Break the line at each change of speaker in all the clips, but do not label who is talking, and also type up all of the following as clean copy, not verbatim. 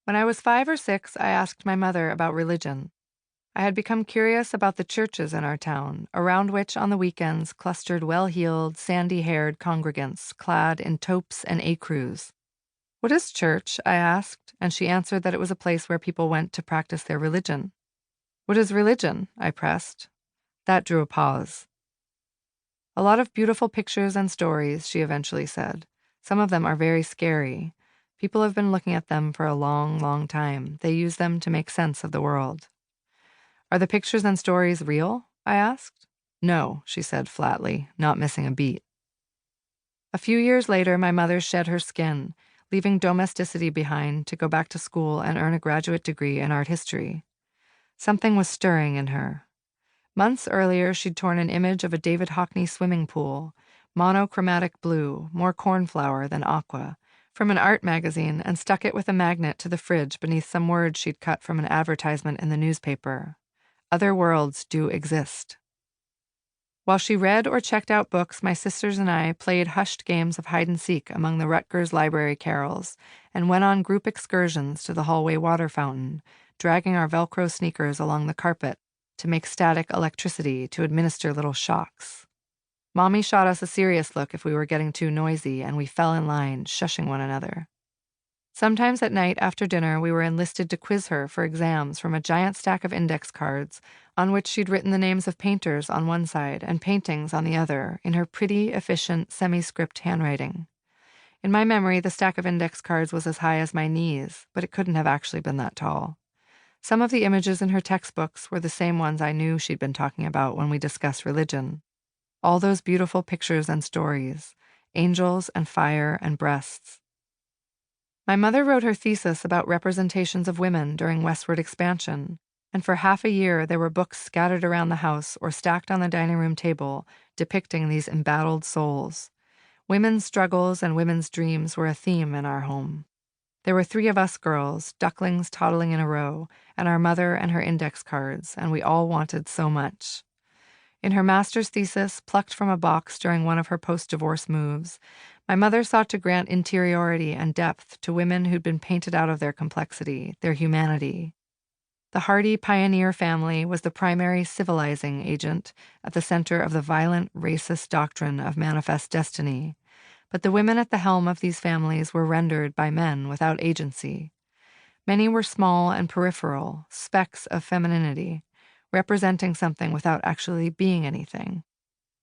When I was 5 or 6, I asked my mother about religion. I had become curious about the churches in our town, around which on the weekends clustered well-heeled, sandy-haired congregants clad in taupes and écrus. "What is church?" I asked, and she answered that it was a place where people went to practice their religion. "What is religion?" I pressed. That drew a pause. "A lot of beautiful pictures and stories," she eventually said. "Some of them are very scary. People have been looking at them for a long, long time. They use them to make sense of the world." "Are the pictures and stories real?" I asked. "No," she said flatly, not missing a beat. A few years later, my mother shed her skin, leaving domesticity behind to go back to school and earn a graduate degree in art history. Something was stirring in her. Months earlier, she'd torn an image of a David Hockney swimming pool, monochromatic blue, more cornflower than aqua, from an art magazine and stuck it with a magnet to the fridge beneath some words she'd cut from an advertisement in the newspaper. Other worlds do exist. While she read or checked out books, my sisters and I played hushed games of hide-and-seek among the Rutgers library carols and went on group excursions to the hallway water fountain, dragging our Velcro sneakers along the carpet to make static electricity to administer little shocks. Mommy shot us a serious look if we were getting too noisy, and we fell in line, shushing one another. Sometimes at night after dinner, we were enlisted to quiz her for exams from a giant stack of index cards on which she'd written the names of painters on one side and paintings on the other in her pretty, efficient, semi-script handwriting. In my memory, the stack of index cards was as high as my knees, but it couldn't have actually been that tall. Some of the images in her textbooks were the same ones I knew she'd been talking about when we discussed religion. All those beautiful pictures and stories, angels and fire and breasts. My mother wrote her thesis about representations of women during westward expansion, and for half a year there were books scattered around the house or stacked on the dining room table depicting these embattled souls. Women's struggles and women's dreams were a theme in our home. There were 3 of us girls, ducklings toddling in a row, and our mother and her index cards, and we all wanted so much. In her master's thesis, plucked from a box during one of her post-divorce moves, my mother sought to grant interiority and depth to women who'd been painted out of their complexity, their humanity. The Hardy pioneer family was the primary civilizing agent at the center of the violent, racist doctrine of manifest destiny, but the women at the helm of these families were rendered by men without agency. Many were small and peripheral, specks of femininity, representing something without actually being anything.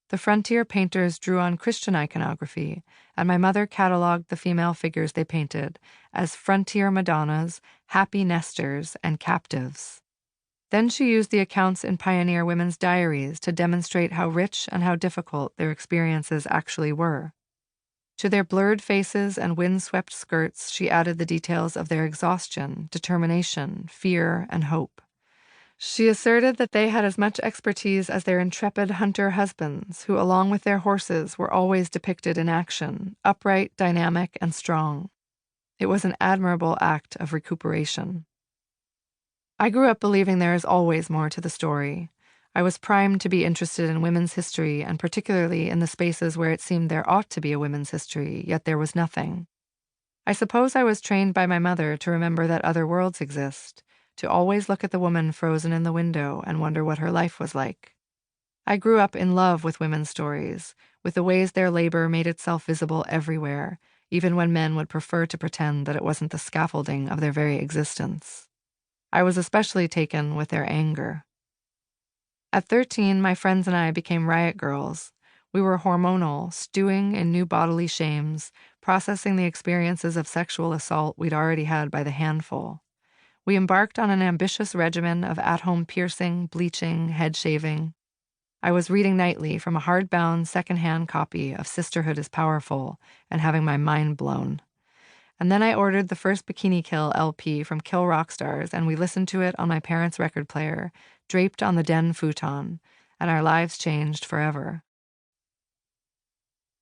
The frontier painters drew on Christian iconography, and my mother cataloged the female figures they painted as frontier Madonnas, happy nesters, and captives. Then she used the accounts in pioneer women's diaries to demonstrate how rich and how difficult their experiences actually were. To their blurred faces and wind-swept skirts, she added the details of their exhaustion, determination, fear, and hope. She asserted that they had as much expertise as their intrepid hunter husbands, who, along with their horses, were always depicted in action, upright, dynamic, and strong. It was an admirable act of recuperation. I grew up believing there is always more to the story. I was primed to be interested in women's history, and particularly in the spaces where it seemed there ought to be a women's history, yet there was nothing. I suppose I was trained by my mother to remember that other worlds exist, to always look at the woman frozen in the window and wonder what her life was like. I grew up in love with women's stories, with the ways their labor made itself visible everywhere, even when men would prefer to pretend that it wasn't the scaffolding of their very existence. I was especially taken with their anger. At 13, my friends and I became riot girls. We were hormonal, stewing in new bodily shames, processing the experiences of sexual assault we'd already had by the handful. We embarked on an ambitious regimen of at-home piercing, bleaching, head shaving. I was reading nightly from a hardbound secondhand copy of Sisterhood is Powerful and having my mind blown. And then I ordered the first Bikini Kill LP from Kill Rockstars, and we listened to it on my parents' record player, draped on the den futon, and our lives changed forever.